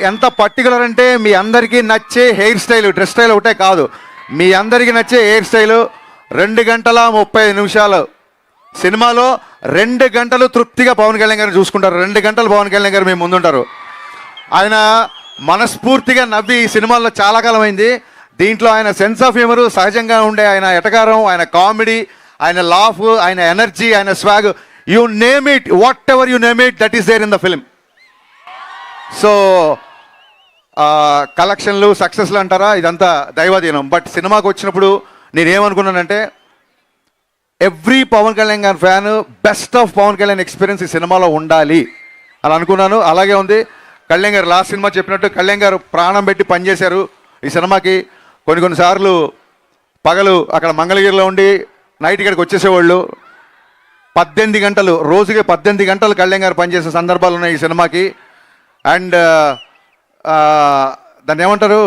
ఎంత పర్టికులర్ అంటే మీ అందరికీ నచ్చే హెయిర్ స్టైల్, డ్రెస్ స్టైల్ ఒకటే కాదు, మీ అందరికీ నచ్చే హెయిర్ స్టైలు 2 గంటల 30 నిమిషాలు సినిమాలో 2 గంటలు తృప్తిగా పవన్ కళ్యాణ్ గారిని చూసుకుంటారు. 2 గంటలు పవన్ కళ్యాణ్ గారు మేము ముందుంటారు. ఆయన మనస్ఫూర్తిగా నవ్వి ఈ సినిమాల్లో చాలా కాలం అయింది. దీంట్లో ఆయన సెన్స్ ఆఫ్ హ్యూమర్, సహజంగా ఉండే ఆయన ఎటకారం, ఆయన కామెడీ, ఆయన లాఫ్, ఆయన ఎనర్జీ, ఆయన swag, you name it, whatever you name it, that is there in the film. So కలెక్షన్లు సక్సెస్లు అంటారా, ఇదంతా దైవాధీనం. బట్ సినిమాకి వచ్చినప్పుడు నేనేమనుకున్నానంటే ఎవ్రీ పవన్ కళ్యాణ్ గారి fan best of Pawan Kalyan experience ఈ సినిమాలో ఉండాలి అని అనుకున్నాను. అలాగే ఉంది. కళ్యాణ్ గారు లాస్ట్ సినిమా చెప్పినట్టు కళ్యాణ్ గారు ప్రాణం పెట్టి పనిచేశారు ఈ సినిమాకి. కొన్నిసార్లు పగలు అక్కడ మంగళగిరిలో ఉండి నైట్ ఇక్కడికి వచ్చేసేవాళ్ళు. 18 గంటలు, రోజుకి 18 గంటలు కళ్యాణ్ గారు పనిచేసే సందర్భాలు ఉన్నాయి ఈ సినిమాకి. అండ్ దాన్ని ఏమంటారు,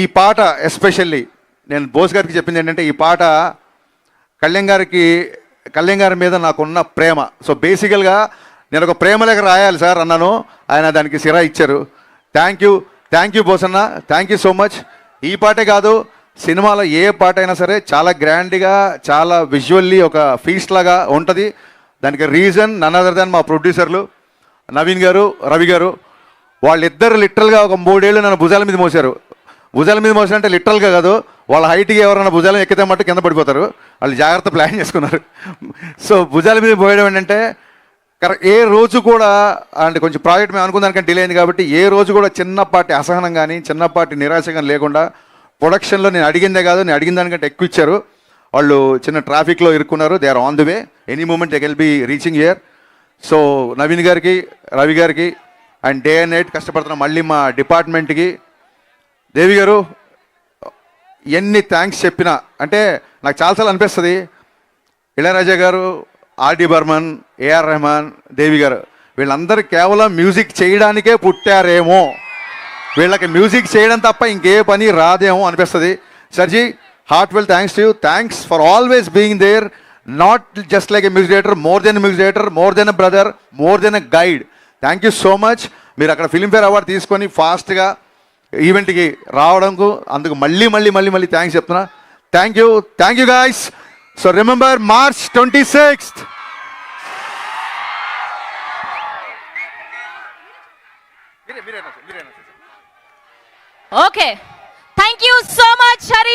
ఈ పాట ఎస్పెషల్లీ నేను బోస్ గారికి చెప్పింది ఏంటంటే, ఈ పాట కళ్యాణ్ గారి మీద నాకున్న ప్రేమ. సో బేసికల్గా నేను ఒక ప్రేమ లేఖ రాయాలి సార్ అన్నాను, ఆయన దానికి సిరా ఇచ్చారు. థ్యాంక్ యూ బోస్ అన్న, థ్యాంక్ యూ సో మచ్. ఈ పాటే కాదు, సినిమాలో ఏ పాట అయినా సరే చాలా గ్రాండ్గా, చాలా విజువల్లీ ఒక ఫీస్ట్ లాగా ఉంటుంది. దానికి రీజన్ నన్ అదర్ దాన్ మా ప్రొడ్యూసర్లు నవీన్ గారు, రవి గారు. వాళ్ళిద్దరు లిటరల్గా ఒక 3 ఏళ్ళు నన్ను భుజాల మీద మోసారు. భుజాల మీద మోసారంటే లిటరల్గా కాదు, వాళ్ళ హైట్కి ఎవరైనా భుజాలను ఎక్కితే మట్టు కింద పడిపోతారు. వాళ్ళు జాగ్రత్త ప్లాన్ చేసుకున్నారు. సో భుజాల మీద పోయడం ఏంటంటే కరెక్ట్. ఏ రోజు కూడా అంటే కొంచెం ప్రాజెక్ట్ మేము అనుకున్న దానికంటే డిలే అయింది కాబట్టి ఏ రోజు కూడా చిన్నపాటి అసహనం కానీ చిన్నపాటి నిరాశ కానీ లేకుండా ప్రొడక్షన్లో నేను అడిగిందే కాదు, నేను అడిగిన దానికంటే ఎక్కువ ఇచ్చారు. వాళ్ళు చిన్న ట్రాఫిక్లో ఇరుక్కున్నారు. They are on the way, any moment they will be reaching here. So Naveen గారికి, రవి గారికి అండ్ డే అండ్ నైట్ కష్టపడుతున్నాం. మళ్ళీ మా డిపార్ట్మెంట్కి దేవి గారు ఎన్ని థ్యాంక్స్ చెప్పినా, అంటే నాకు చాలాసార్లు అనిపిస్తుంది ఇళయరాజా గారు, ఆర్డి బర్మన్, ఏఆర్ రెహమాన్, దేవి గారు వీళ్ళందరూ కేవలం మ్యూజిక్ చేయడానికే పుట్టారేమో, వీళ్ళకి మ్యూజిక్ చేయడం తప్ప ఇంకే పని రాదేమో అనిపిస్తుంది. Sir ji, heartfelt thanks to you. Thanks for always being there, not just like a music director, more than a music director, more than a brother, more than a guide. Thank you so much. మీరు అక్కడ Filmfare award తీసుకొని ఫాస్ట్గా ఈవెంట్కి రావడంకు అందుకు మళ్ళీ thanks చెప్తున్నా. Thank you guys. So remember March 26th. Okay. Thank you so much, Hari.